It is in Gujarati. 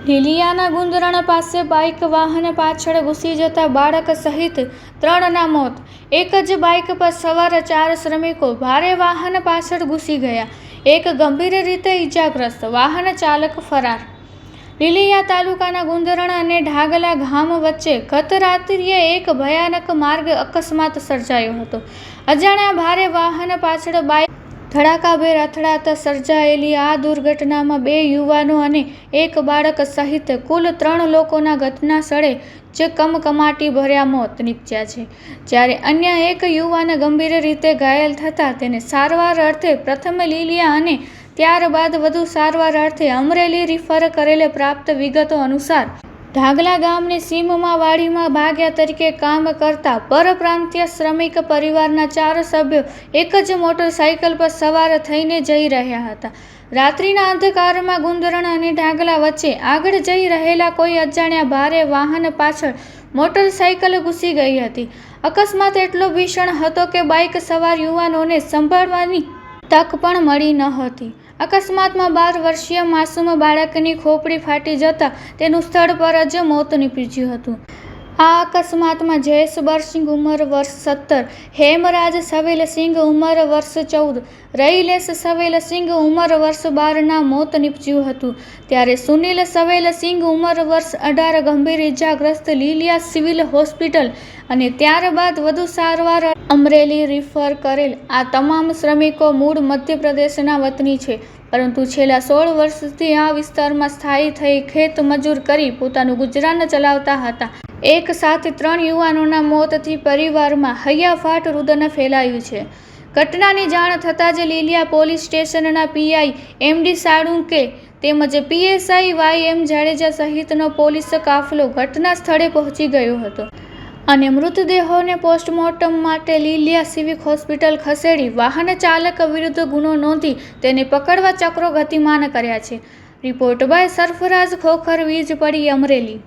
લીલિયાના ગુંદરણ પાસે બાઇક વાહન પાછળ ઘૂસી જતા બાળક સહિત 3ના મોત. એક જ બાઇક પર સવાર 4 શ્રમિકો ભારે વાહન પાછળ ઘૂસી ગયા, એક ગંભીર રીતે ઇજાગ્રસ્ત, વાહન ચાલક ફરાર. લીલિયા તાલુકાના ગુંદરણ અને ઢાગલા ગામ વચ્ચે ગત રાત્રિએ એક ભયાનક માર્ગ અકસ્માત સર્જાયો હતો. અજાણ્યા ભારે વાહન પાછળ બાઇક ધડાકાભેર અથડાતા સર્જાયેલી આ દુર્ઘટનામાં 2 યુવાનો અને એક બાળક સહિત કુલ 3 લોકોના ઘટના સ્થળે જ કમકમાટી ભર્યા મોત નીપજ્યા છે, જ્યારે અન્ય એક યુવાન ગંભીર રીતે ઘાયલ થતાં તેને સારવાર અર્થે પ્રથમ લીલિયા અને ત્યારબાદ વધુ સારવાર અર્થે અમરેલી રિફર કરેલ. પ્રાપ્ત વિગતો અનુસાર ઢાગલા ગામની સીમમાં વાડીમાં ભાગ્યા તરીકે કામ કરતા પરપ્રાંતીય શ્રમિક પરિવારના 4 સભ્યો એક જ મોટરસાઇકલ પર સવાર થઈને જઈ રહ્યા હતા. રાત્રિના અંધકારમાં ગુંદરણ અને ઢાગલા વચ્ચે આગળ જઈ રહેલા કોઈ અજાણ્યા ભારે વાહન પાછળ મોટરસાઇકલ ઘૂસી ગઈ હતી. અકસ્માત એટલો ભીષણ હતો કે બાઇક સવાર યુવાનોને સંભાળવાની તક પણ મળી નહોતી. અકસ્માતમાં 12 વર્ષીય માસૂમ બાળકની ખોપડી ફાટી જતાં તેનું સ્થળ પર જ મોત નીપજ્યું હતું. આ અકસ્માતમાં જયેશબરસિંહ ઉંમર વર્ષ 17, હેમરાજ સવેલસિંહ ઉંમર વર્ષ 14, રઈલેશ સવેલસિંહ ઉંમર વર્ષ 12ના મોત નીપજ્યું હતું, ત્યારે સુનિલ સવેલસિંહ ઉંમર વર્ષ 18 ગંભીર ઇજાગ્રસ્ત લીલિયા સિવિલ હોસ્પિટલ અને ત્યારબાદ વધુ સારવાર અમરેલી રિફર કરેલ. આ તમામ શ્રમિકો મૂળ મધ્યપ્રદેશના વતની છે, પરંતુ છેલ્લા 16 વર્ષથી આ વિસ્તારમાં સ્થાયી થઈ ખેત મજૂર કરી પોતાનું ગુજરાન ચલાવતા હતા. એક સાથે 3 યુવાનોના મોતથી પરિવારમાં હૈયાફાટ રુદન ફેલાયું છે. ઘટનાની જાણ થતાં જ લીલિયા પોલીસ સ્ટેશનના પીઆઈ એમડી સાળુંકે તેમજ પીએસઆઈ વાયએમ જાડેજા સહિતનો પોલીસ કાફલો ઘટના સ્થળે પહોંચી ગયો હતો અને મૃતદેહોને પોસ્ટમોર્ટમ માટે લીલિયા સિવિલ હોસ્પિટલ ખસેડી વાહન ચાલક વિરુદ્ધ ગુનો નોંધી તેને પકડવા ચક્રો ગતિમાન કર્યા છે. રિપોર્ટ બાય સરફરાઝ ખોખર, વીજ પડી, અમરેલી.